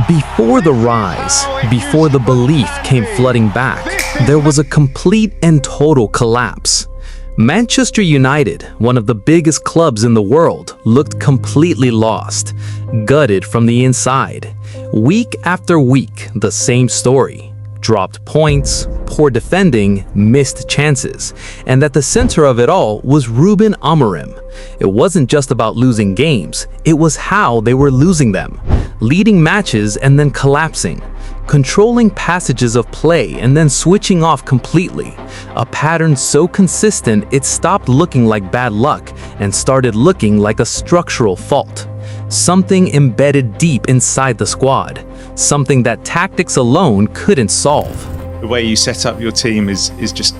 Before the rise, before the belief came flooding back, there was a complete and total collapse. Manchester United, one of the biggest clubs in the world, looked completely lost, gutted from the inside. Week after week, the same story. Dropped points, poor defending, missed chances. And at the center of it all was Ruben Amorim. It wasn't just about losing games, it was how they were losing them. Leading matches and then collapsing. Controlling passages of play and then switching off completely. A pattern so consistent it stopped looking like bad luck and started looking like a structural fault. Something embedded deep inside the squad. Something that tactics alone couldn't solve. The way you set up your team is just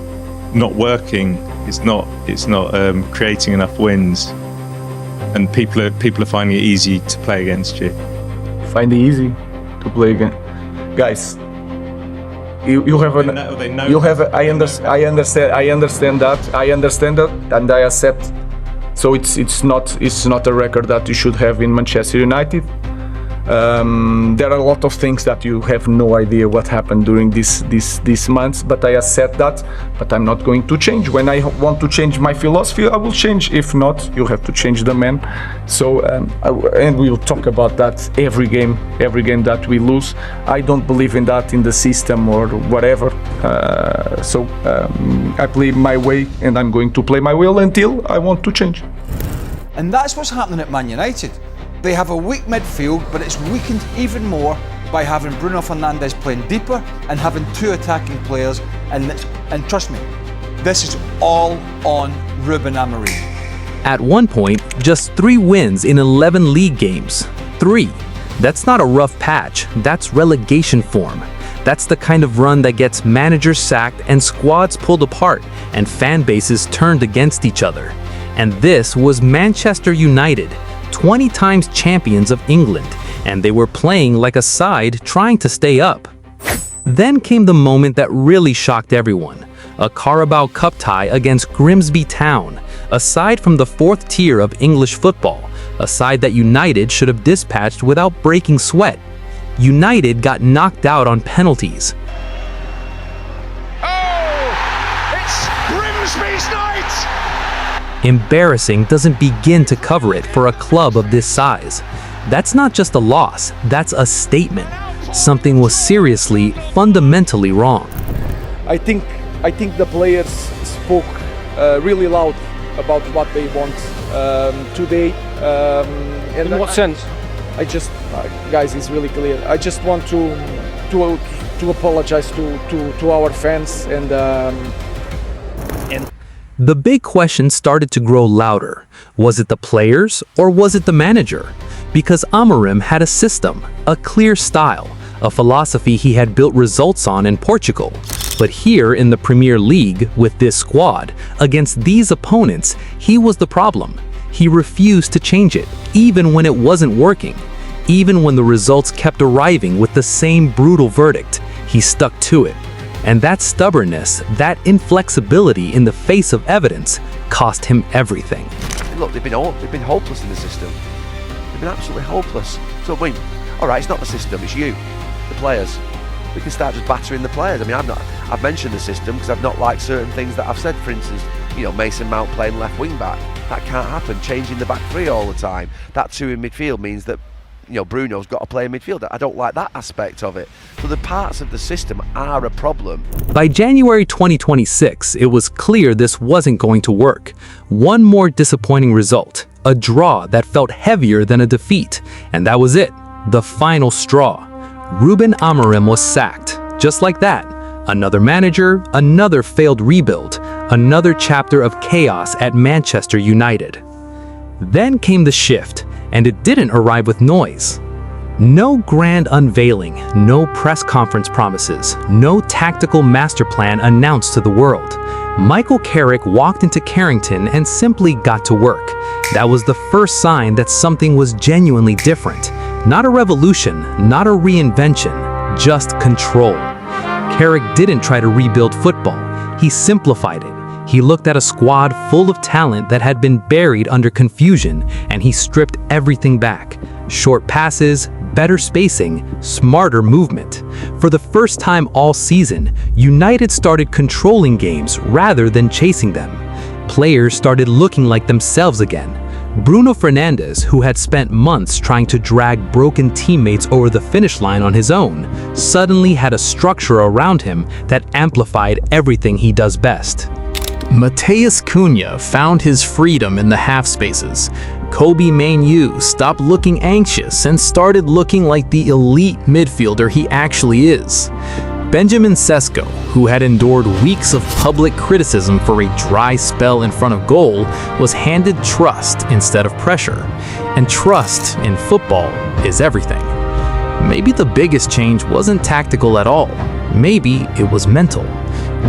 not working. It's not creating enough wins, and people are finding it easy to play against you. Find it easy to play again, guys. You have I understand that, and I accept. So it's not a record that you should have in Manchester United. There are a lot of things that you have no idea what happened during these months, but I accept that. But I'm not going to change. When I want to change my philosophy, I will change. If not, you have to change the man. So and we will talk about that every game that we lose. I don't believe in that, in the system or whatever. I play my way, and I'm going to play my will until I want to change. And that's what's happening at Man United. They have a weak midfield, but it's weakened even more by having Bruno Fernandes playing deeper and having two attacking players. And trust me, this is all on Ruben Amorim. At one point, just 3 wins in 11 league games. 3. That's not a rough patch, that's relegation form. That's the kind of run that gets managers sacked and squads pulled apart and fan bases turned against each other. And this was Manchester United, 20 times champions of England, and they were playing like a side trying to stay up. Then came the moment that really shocked everyone. A Carabao Cup tie against Grimsby Town, a side from the 4th tier of English football, a side that United should have dispatched without breaking sweat. United got knocked out on penalties. Oh! It's Grimsby's night! Embarrassing doesn't begin to cover it for a club of this size. That's not just a loss, that's a statement. Something was seriously, fundamentally wrong. I think the players spoke really loud about what they want today. In what sense? I just, guys, it's really clear. I just want to apologize to our fans and. The big question started to grow louder. Was it the players or was it the manager? Because Amorim had a system, a clear style, a philosophy he had built results on in Portugal. But here in the Premier League, with this squad, against these opponents, he was the problem. He refused to change it, even when it wasn't working. Even when the results kept arriving with the same brutal verdict, he stuck to it. And that stubbornness, that inflexibility in the face of evidence, cost him everything. Look, they've been hopeless in the system. They've been absolutely hopeless. So, I mean, all right, it's not the system, it's you, the players. We can start just battering the players. I mean, I've mentioned the system because I've not liked certain things that I've said. For instance, Mason Mount playing left wing back. That can't happen. Changing the back 3 all the time. That 2 in midfield means that Bruno's got to play in midfield. I don't like that aspect of it. So the parts of the system are a problem. By January 2026, it was clear this wasn't going to work. One more disappointing result, a draw that felt heavier than a defeat. And that was it, the final straw. Ruben Amorim was sacked, just like that. Another manager, another failed rebuild, another chapter of chaos at Manchester United. Then came the shift. And it didn't arrive with noise. No grand unveiling, no press conference promises, no tactical master plan announced to the world. Michael Carrick walked into Carrington and simply got to work. That was the first sign that something was genuinely different. Not a revolution, not a reinvention, just control. Carrick didn't try to rebuild football, he simplified it. He looked at a squad full of talent that had been buried under confusion, and he stripped everything back. Short passes, better spacing, smarter movement. For the first time all season, United started controlling games rather than chasing them. Players started looking like themselves again. Bruno Fernandes, who had spent months trying to drag broken teammates over the finish line on his own, suddenly had a structure around him that amplified everything he does best. Cunha found his freedom in the half spaces. Mainoo stopped looking anxious and started looking like the elite midfielder he actually is. Sesko, who had endured weeks of public criticism for a dry spell in front of goal, was handed trust instead of pressure. And trust in football is everything. Maybe the biggest change wasn't tactical at all. Maybe it was mental.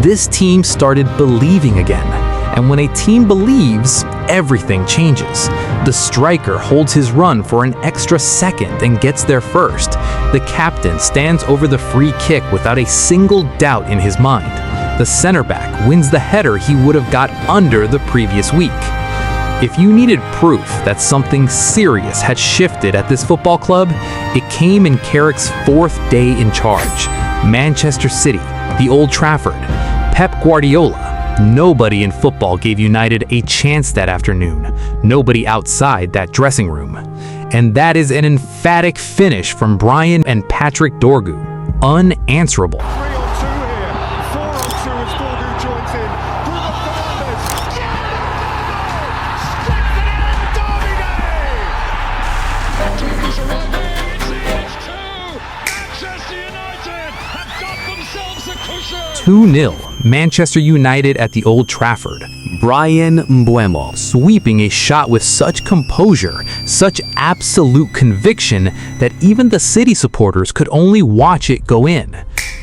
This team started believing again. And when a team believes, everything changes. The striker holds his run for an extra second and gets there first. The captain stands over the free kick without a single doubt in his mind. The center back wins the header he would have got under the previous week. If you needed proof that something serious had shifted at this football club, it came in Carrick's 4th day in charge. Manchester City, the Old Trafford, Pep Guardiola. Nobody in football gave United a chance that afternoon. Nobody outside that dressing room. And that is an emphatic finish from Brian and Patrick Dorgu. Unanswerable. 3-on-2 here. 4-on-2 as Dorgu joins in. Bruno Fernandes. Derby day! He's arriving. It's 2. Manchester United have got themselves a cushion. 2-0. Manchester United at the Old Trafford. Brian Mbeumo sweeping a shot with such composure, such absolute conviction that even the City supporters could only watch it go in.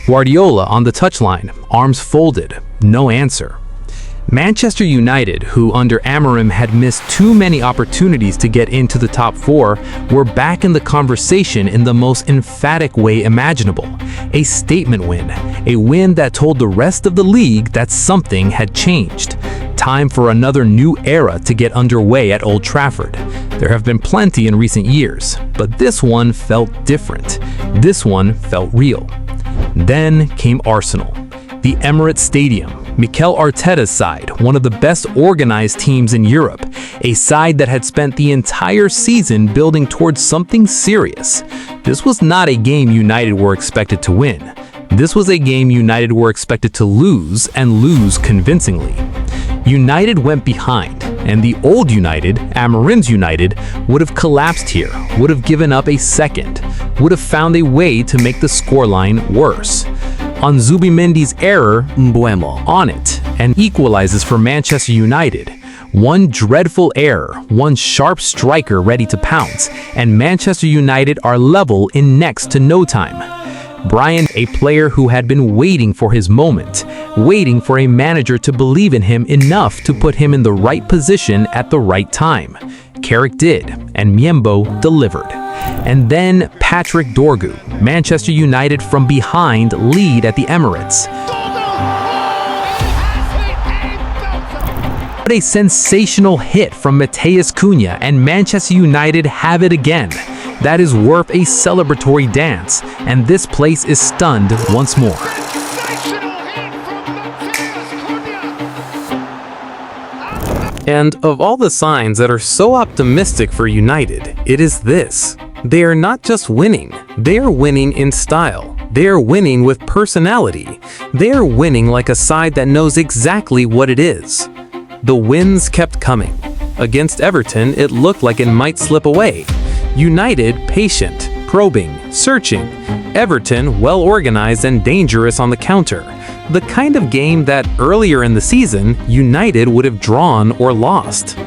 Guardiola on the touchline, arms folded, no answer. Manchester United, who under Amorim had missed too many opportunities to get into the top 4, were back in the conversation in the most emphatic way imaginable. A statement win, a win that told the rest of the league that something had changed. Time for another new era to get underway at Old Trafford. There have been plenty in recent years, but this one felt different. This one felt real. Then came Arsenal. The Emirates Stadium, Mikel Arteta's side, one of the best organized teams in Europe, a side that had spent the entire season building towards something serious. This was not a game United were expected to win. This was a game United were expected to lose, and lose convincingly. United went behind, and the old United, Amorim's United, would have collapsed here, would have given up a second, would have found a way to make the scoreline worse. On Zubimendi's error, Mbeumo on it, and equalizes for Manchester United. One dreadful error, one sharp striker ready to pounce, and Manchester United are level in next to no time. Brian, a player who had been waiting for his moment, waiting for a manager to believe in him enough to put him in the right position at the right time. Carrick did, and Mbeumo delivered. And then Patrick Dorgu, Manchester United from behind lead at the Emirates. What a sensational hit from Cunha, and Manchester United have it again. That is worth a celebratory dance, and this place is stunned once more. And of all the signs that are so optimistic for United, it is this. They are not just winning, they are winning in style. They are winning with personality. They are winning like a side that knows exactly what it is. The wins kept coming. Against Everton, it looked like it might slip away. United, patient, probing, searching. Everton, well-organized and dangerous on the counter. The kind of game that earlier in the season, United would have drawn or lost.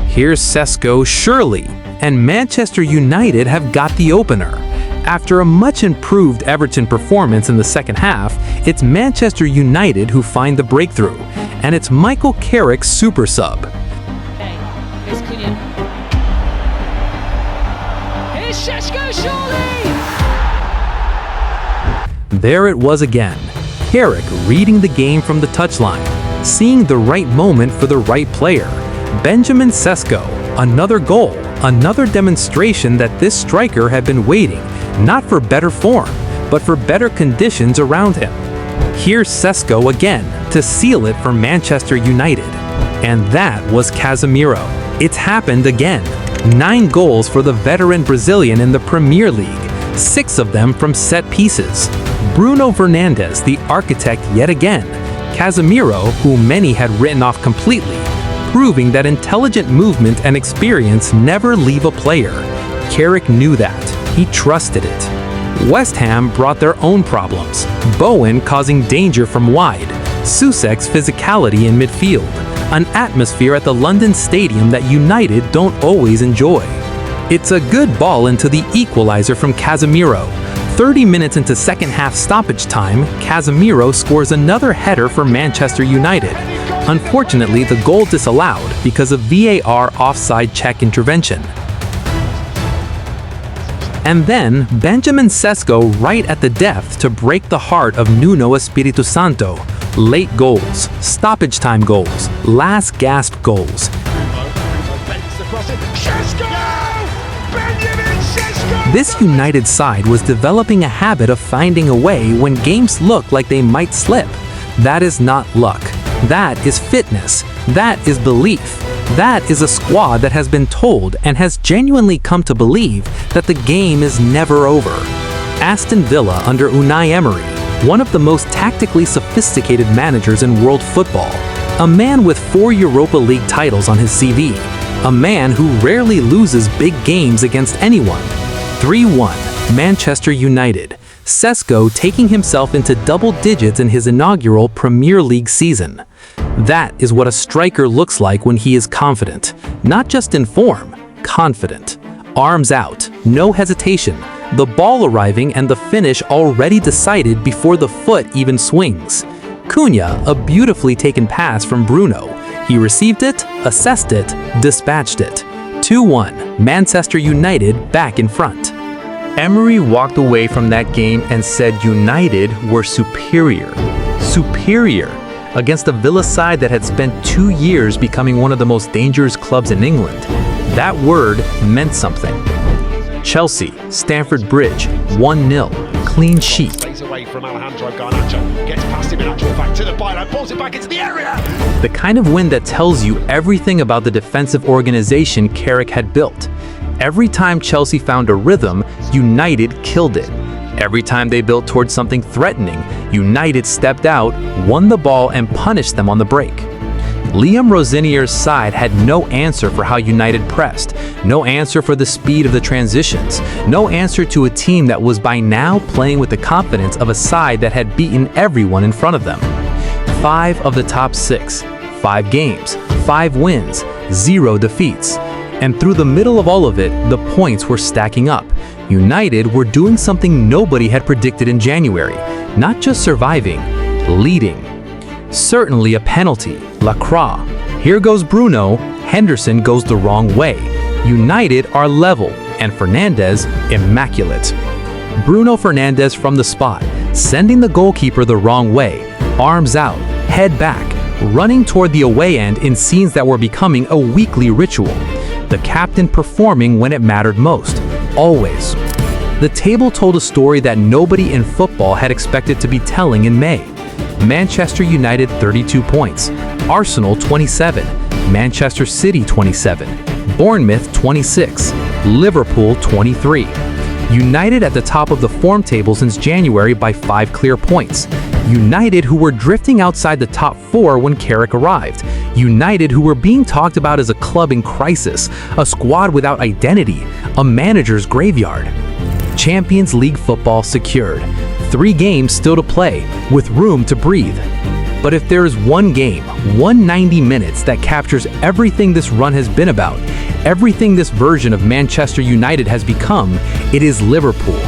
Here's Sesko surely, and Manchester United have got the opener. After a much improved Everton performance in the second half, it's Manchester United who find the breakthrough, and it's Michael Carrick's super sub. Here's Cunha. Here's Sesko, surely! There it was again. Carrick reading the game from the touchline, seeing the right moment for the right player. Sesko, another goal, another demonstration that this striker had been waiting, not for better form, but for better conditions around him. Here's Sesko again to seal it for Manchester United. And that was Casemiro. It's happened again. 9 goals for the veteran Brazilian in the Premier League, 6 of them from set pieces. Bruno Fernandes, the architect yet again. Casemiro, who many had written off completely, proving that intelligent movement and experience never leave a player. Carrick knew that. He trusted it. West Ham brought their own problems. Bowen causing danger from wide. Soucek's physicality in midfield. An atmosphere at the London Stadium that United don't always enjoy. It's a good ball into the equalizer from Casemiro. 30 minutes into second half stoppage time, Casemiro scores another header for Manchester United. Unfortunately, the goal disallowed because of VAR offside check intervention. And then, Benjamin Sesko right at the death to break the heart of Nuno Espirito Santo. Late goals, stoppage time goals, last gasp goals. This United side was developing a habit of finding a way when games look like they might slip. That is not luck. That is fitness. That is belief. That is a squad that has been told and has genuinely come to believe that the game is never over. Aston Villa under Unai Emery, one of the most tactically sophisticated managers in world football, a man with 4 Europa League titles on his CV, a man who rarely loses big games against anyone. 3-1, Manchester United. Sesko taking himself into double digits in his inaugural Premier League season. That is what a striker looks like when he is confident. Not just in form, confident. Arms out, no hesitation. The ball arriving and the finish already decided before the foot even swings. Cunha, a beautifully taken pass from Bruno. He received it, assessed it, dispatched it. 2-1, Manchester United back in front. Emery walked away from that game and said United were superior. Superior against a Villa side that had spent 2 years becoming one of the most dangerous clubs in England. That word meant something. Chelsea, Stamford Bridge, 1-0, clean sheet. Away from Alejandro Garnacho, gets past him in actual fact to the byline, pulls it back into the area. The kind of win that tells you everything about the defensive organization Carrick had built. Every time Chelsea found a rhythm, United killed it. Every time they built towards something threatening, United stepped out, won the ball, and punished them on the break. Liam Rosinier's side had no answer for how United pressed, no answer for the speed of the transitions, no answer to a team that was by now playing with the confidence of a side that had beaten everyone in front of them. 5 of the top 6, 5 games, 5 wins, 0 defeats. And through the middle of all of it, the points were stacking up. United were doing something nobody had predicted in January, not just surviving, leading. Certainly a penalty, Lacroix. Here goes Bruno, Henderson goes the wrong way. United are level, and Fernandes immaculate. Bruno Fernandes from the spot, sending the goalkeeper the wrong way, arms out, head back, running toward the away end in scenes that were becoming a weekly ritual. The captain performing when it mattered most, always. The table told a story that nobody in football had expected to be telling in May. Manchester United 32 points, Arsenal 27, Manchester City 27, Bournemouth 26, Liverpool 23. United at the top of the form table since January by 5 clear points. United who were drifting outside the top 4 when Carrick arrived. United who were being talked about as a club in crisis, a squad without identity, a manager's graveyard. Champions League football secured. 3 games still to play, with room to breathe. But if there is one game, 190 minutes that captures everything this run has been about, everything this version of Manchester United has become, it is Liverpool.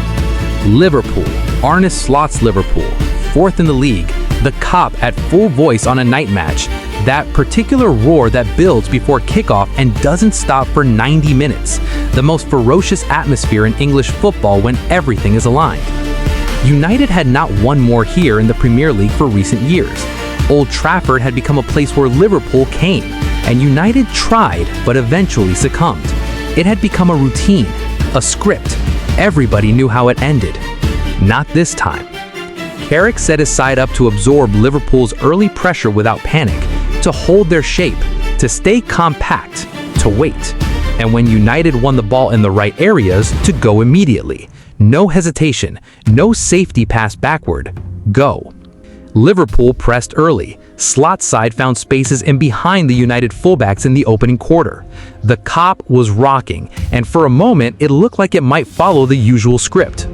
Liverpool, Arne Slot's Liverpool, 4th in the league, the cop at full voice on a night match, that particular roar that builds before kickoff and doesn't stop for 90 minutes, the most ferocious atmosphere in English football when everything is aligned. United had not won more here in the Premier League for recent years. Old Trafford had become a place where Liverpool came, and United tried but eventually succumbed. It had become a routine, a script. Everybody knew how it ended. Not this time. Carrick set his side up to absorb Liverpool's early pressure without panic, to hold their shape, to stay compact, to wait. And when United won the ball in the right areas, to go immediately. No hesitation, no safety pass backward. Go. Liverpool pressed early. Slot side found spaces in behind the United fullbacks in the opening quarter. The Kop was rocking, and for a moment it looked like it might follow the usual script.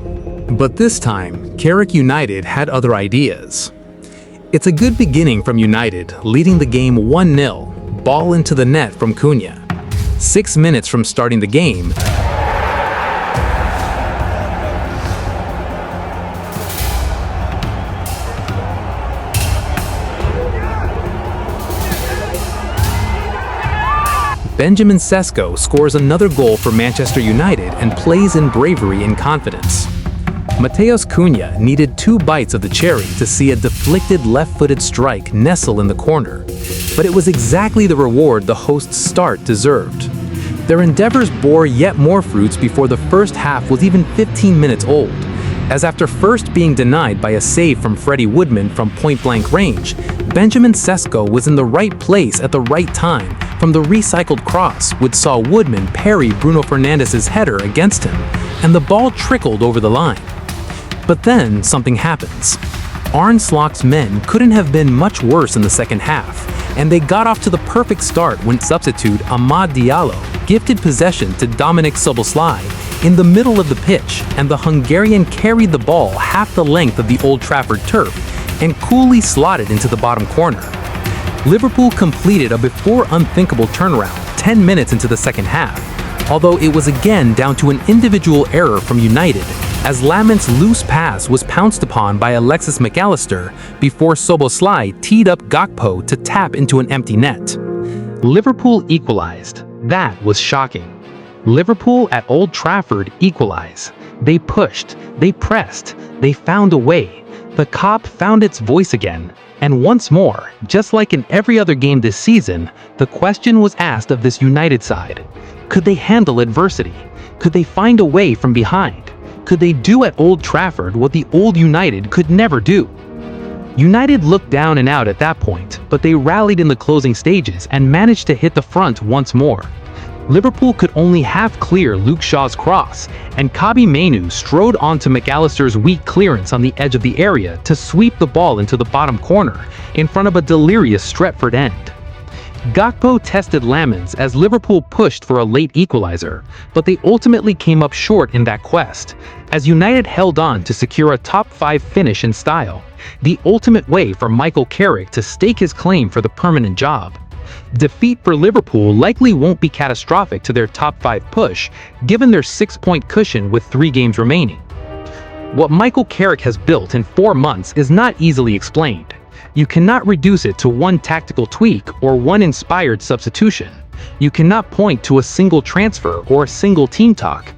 But this time, Carrick United had other ideas. It's a good beginning from United, leading the game 1-0, ball into the net from Cunha. 6 minutes from starting the game, Benjamin Sesko scores another goal for Manchester United and plays in bravery and confidence. Matheus Cunha needed 2 bites of the cherry to see a deflected left-footed strike nestle in the corner, but it was exactly the reward the hosts' start deserved. Their endeavors bore yet more fruits before the first half was even 15 minutes old, as after first being denied by a save from Freddie Woodman from point-blank range, Benjamin Sesko was in the right place at the right time from the recycled cross, which saw Woodman parry Bruno Fernandes' header against him, and the ball trickled over the line. But then something happens. Arne Slot's men couldn't have been much worse in the second half, and they got off to the perfect start when substitute Amad Diallo gifted possession to Dominik Szoboszlai in the middle of the pitch, and the Hungarian carried the ball half the length of the Old Trafford turf and coolly slotted into the bottom corner. Liverpool completed a before unthinkable turnaround 10 minutes into the second half, although it was again down to an individual error from United, as Lament's loose pass was pounced upon by Alexis McAllister before Szoboszlai teed up Gakpo to tap into an empty net. Liverpool equalized. That was shocking. Liverpool at Old Trafford equalized. They pushed, they pressed, they found a way. The Kop found its voice again. And once more, just like in every other game this season, the question was asked of this United side. Could they handle adversity? Could they find a way from behind? Could they do at Old Trafford what the old United could never do? United looked down and out at that point, but they rallied in the closing stages and managed to hit the front once more. Liverpool could only half clear Luke Shaw's cross, and Mainoo strode onto McAllister's weak clearance on the edge of the area to sweep the ball into the bottom corner in front of a delirious Stretford end. Gakpo tested Lamens as Liverpool pushed for a late equalizer, but they ultimately came up short in that quest, as United held on to secure a top-5 finish in style, the ultimate way for Michael Carrick to stake his claim for the permanent job. Defeat for Liverpool likely won't be catastrophic to their top-5 push, given their 6-point cushion with 3 games remaining. What Michael Carrick has built in 4 months is not easily explained. You cannot reduce it to one tactical tweak or one inspired substitution. You cannot point to a single transfer or a single team talk.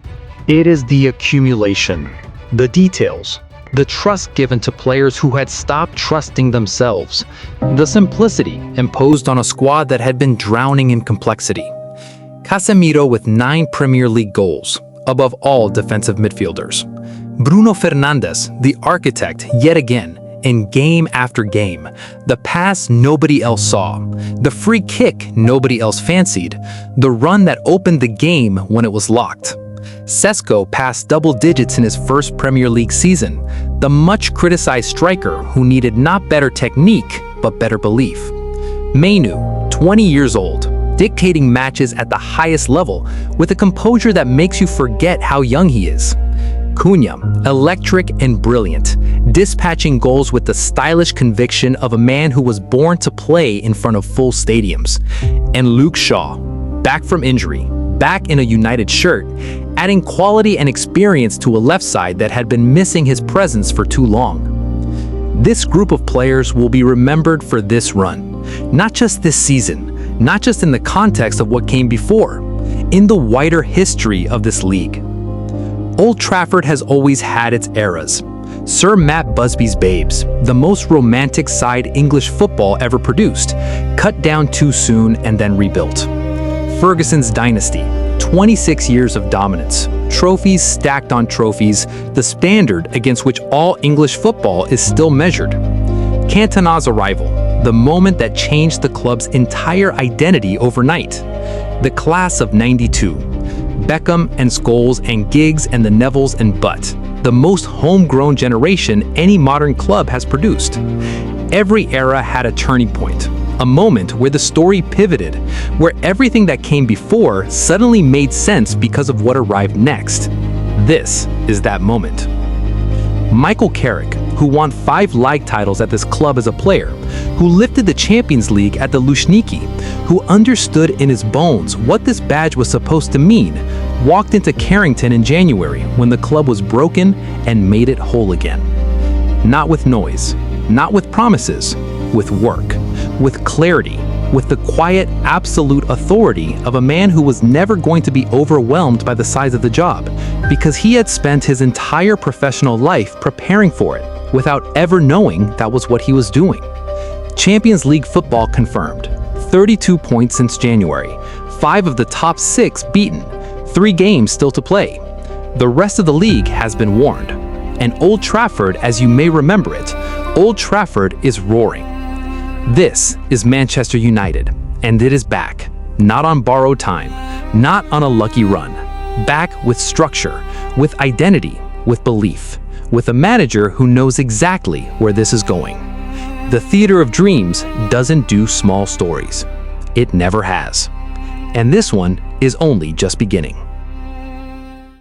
It is the accumulation, the details, the trust given to players who had stopped trusting themselves, the simplicity imposed on a squad that had been drowning in complexity. Casemiro with 9 Premier League goals, above all defensive midfielders. Bruno Fernandes, the architect yet again, in game after game. The pass nobody else saw, the free kick nobody else fancied, the run that opened the game when it was locked. Sesko passed double digits in his first Premier League season, the much criticized striker who needed not better technique, but better belief. Mainoo, 20 years old, dictating matches at the highest level with a composure that makes you forget how young he is. Cunha, electric and brilliant, dispatching goals with the stylish conviction of a man who was born to play in front of full stadiums. And Luke Shaw, back from injury, back in a United shirt, adding quality and experience to a left side that had been missing his presence for too long. This group of players will be remembered for this run, not just this season, not just in the context of what came before, in the wider history of this league. Old Trafford has always had its eras. Sir Matt Busby's Babes, the most romantic side English football ever produced, cut down too soon and then rebuilt. Ferguson's Dynasty, 26 years of dominance, trophies stacked on trophies, the standard against which all English football is still measured. Cantona's arrival, the moment that changed the club's entire identity overnight. The class of '92, Beckham and Scholes and Giggs and the Nevilles and Butt, the most homegrown generation any modern club has produced. Every era had a turning point, a moment where the story pivoted, where everything that came before suddenly made sense because of what arrived next. This is that moment. Michael Carrick, who won 5 league titles at this club as a player, who lifted the Champions League at the Lushniki, who understood in his bones what this badge was supposed to mean, walked into Carrington in January when the club was broken and made it whole again. Not with noise, not with promises, with work, with clarity, with the quiet, absolute authority of a man who was never going to be overwhelmed by the size of the job, because he had spent his entire professional life preparing for it, without ever knowing that was what he was doing. Champions League football confirmed. 32 points since January, 5 of the top 6 beaten, 3 games still to play. The rest of the league has been warned. And Old Trafford, as you may remember it, Old Trafford is roaring. This is Manchester United, and it is back. Not on borrowed time, not on a lucky run. Back with structure, with identity, with belief, with a manager who knows exactly where this is going. The Theater of Dreams doesn't do small stories. It never has. And this one is only just beginning.